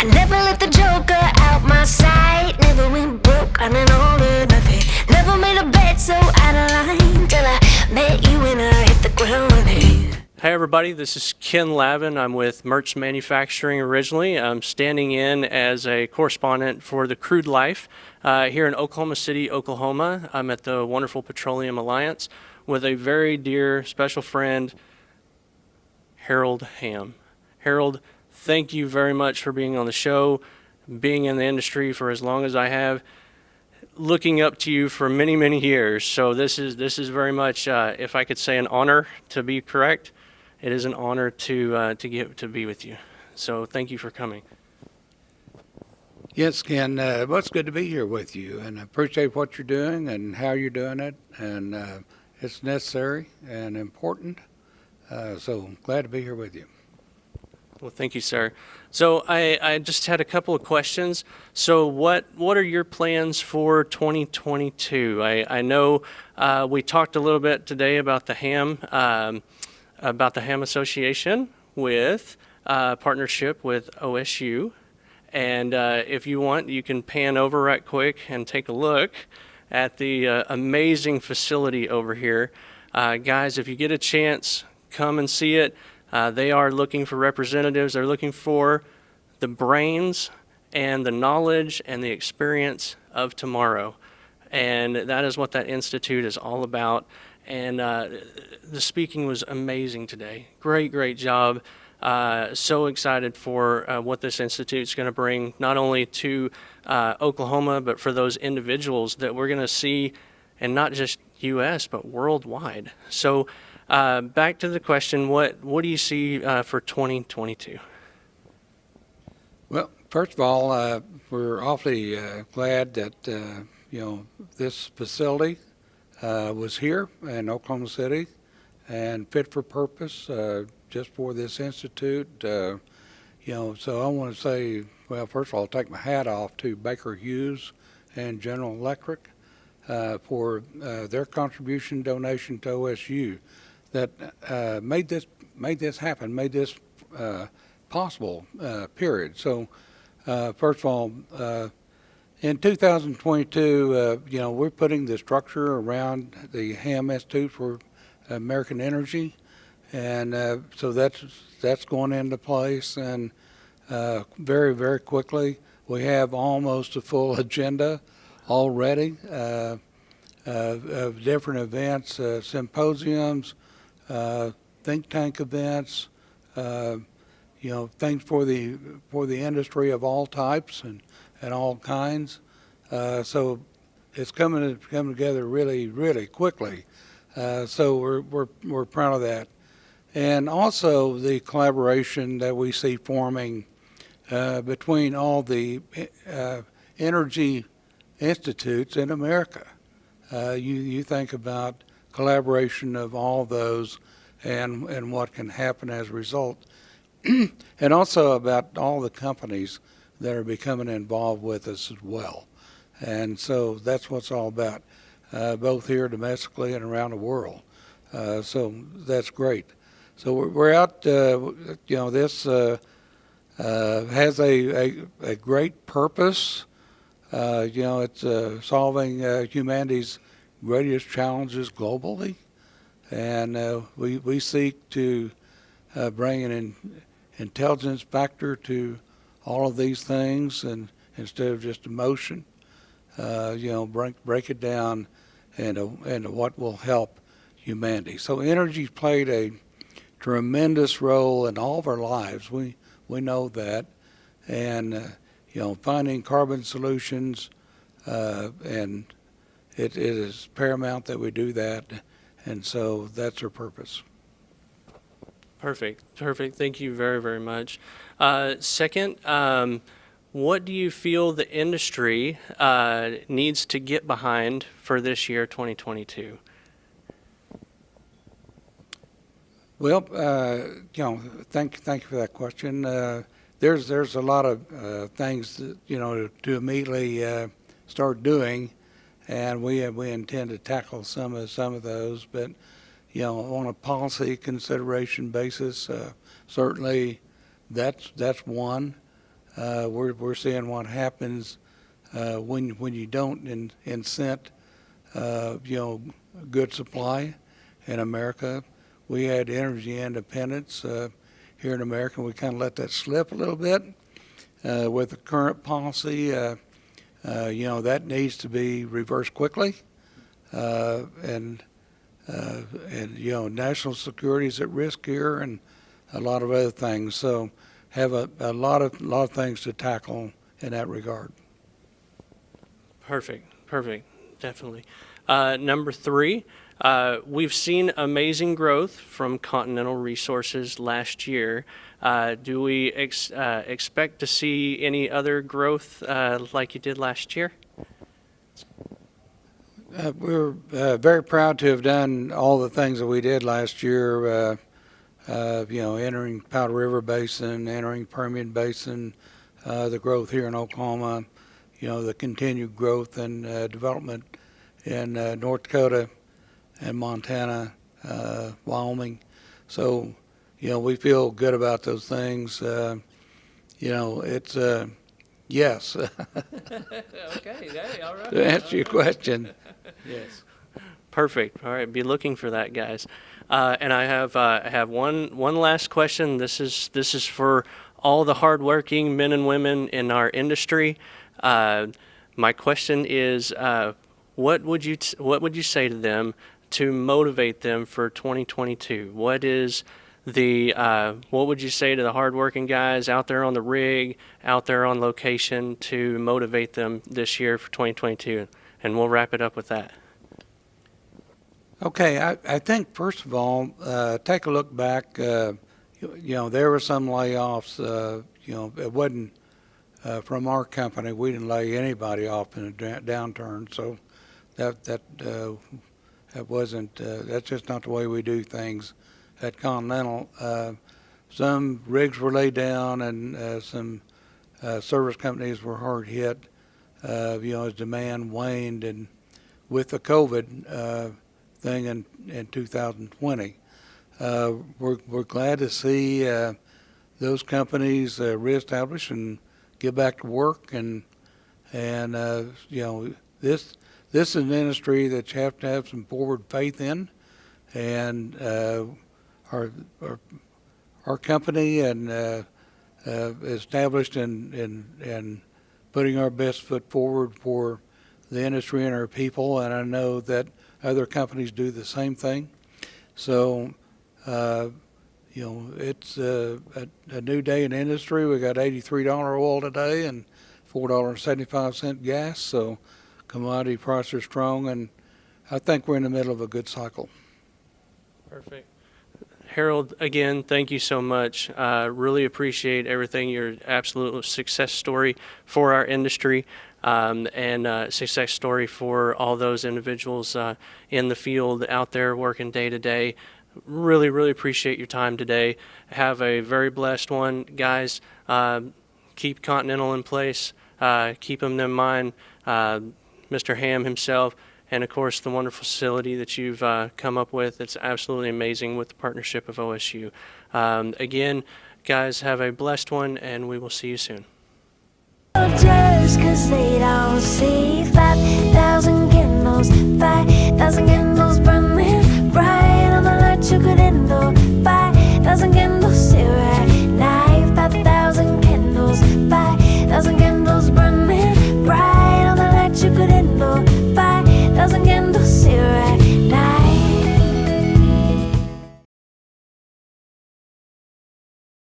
I never let the joker out my sight. Never went broke on an all or nothing. Never made a bet so out of line till I met you and I hit the ground running. Hey everybody, this is Ken Lavin. I'm with Merch Manufacturing originally. I'm standing in as a correspondent for the Crude Life here in Oklahoma City, Oklahoma. I'm at the wonderful Petroleum Alliance with a very dear special friend, Harold Hamm. Harold, thank you very much for being on the show, being in the industry for as long as I have, looking up to you for many, many years. So this is very much, if I could say, an honor to be correct. It is an honor to be with you. So thank you for coming. Yes, Ken. Well, it's good to be here with you, and I appreciate what you're doing and how you're doing it, and it's necessary and important. So glad to be here with you. Well, thank you, sir. So I just had a couple of questions. So what are your plans for 2022? I know we talked a little bit today about the Hamm Association with partnership with OSU. And if you want, you can pan over right quick and take a look at the amazing facility over here. Guys, if you get a chance, come and see it. They are looking for representatives. They're looking for the brains and the knowledge and the experience of tomorrow. And that is what that institute is all about. And the speaking was amazing today. Great job. So excited for what this institute is going to bring, not only to Oklahoma, but for those individuals that we're going to see, and not just U.S., but worldwide. So back to the question, what do you see for 2022? Well, first of all, we're awfully glad that this facility was here in Oklahoma City and fit for purpose just for this institute. So I want to say, well, first of all, take my hat off to Baker Hughes and General Electric for their contribution donation to OSU that made this happen, made this possible, period. So first of all, in 2022, we're putting the structure around the Hamm Institute for American Energy, and so that's going into place, and very quickly. We have almost a full agenda already of different events, symposiums, think tank events, things for the industry of all types and all kinds. So it's coming together really quickly. So we're proud of that, and also the collaboration that we see forming between all the energy institutes in America. You think about collaboration of all those and what can happen as a result, and also about all the companies that are becoming involved with us as well. And so that's what it's all about, both here domestically and around the world. So that's great. So we're out, this has a great purpose. It's solving humanity's greatest challenges globally. And we seek to bring an intelligence factor to all of these things, and instead of just emotion, break it down into what will help humanity. So energy's played a tremendous role in all of our lives. We know that, and finding carbon solutions, and it is paramount that we do that, and so that's our purpose. Perfect. Thank you very much. Second, what do you feel the industry needs to get behind for this year, 2022? Well, thank you for that question. There's a lot of things that, to immediately start doing, and we intend to tackle some of those. But on a policy consideration basis, certainly that's one. we're seeing what happens when you don't incent good supply in America. We had energy independence here in America. We kind of let that slip a little bit with the current policy. That needs to be reversed quickly, and national security is at risk here, and a lot of other things. So, have a lot of things to tackle in that regard. Perfect, definitely. Number 3, we've seen amazing growth from Continental Resources last year. Do we expect to see any other growth like you did last year? We're very proud to have done all the things that we did last year. Entering Powder River Basin, entering Permian Basin, the growth here in Oklahoma, the continued growth and development in North Dakota and Montana, Wyoming. So, we feel good about those things. It's yes. Okay, hey, all right. To answer your question, yes. Perfect. All right, be looking for that, guys. And I have one last question. This is for all the hardworking men and women in our industry. My question is, what would you say to them to motivate them for 2022? What would you say to the hardworking guys out there on the rig, out there on location, to motivate them this year for 2022? And we'll wrap it up with that. Okay, I think first of all, take a look back. There were some layoffs. It wasn't from our company. We didn't lay anybody off in a downturn. So that wasn't. That's just not the way we do things at Continental. Some rigs were laid down, and some service companies were hard hit. As demand waned, and with the COVID thing in 2020. We're glad to see those companies reestablish and get back to work, and this is an industry that you have to have some forward faith in, and our company and established in putting our best foot forward for the industry and our people, and I know that other companies do the same thing. So, it's a new day in the industry. We got $83 oil today and $4.75 gas. So, commodity prices are strong, and I think we're in the middle of a good cycle. Perfect. Harold, again, thank you so much. Really appreciate everything. You're an absolute success story for our industry. And success story for all those individuals in the field out there working day to day. Really, really appreciate your time today. Have a very blessed one, guys. Keep Continental in place. Keep them in mind. Mr. Hamm himself, and of course the wonderful facility that you've come up with. It's absolutely amazing with the partnership of OSU. Again, guys, have a blessed one, and we will see you soon. Just 'cause they don't see 5,000 candles, 5,000 candles.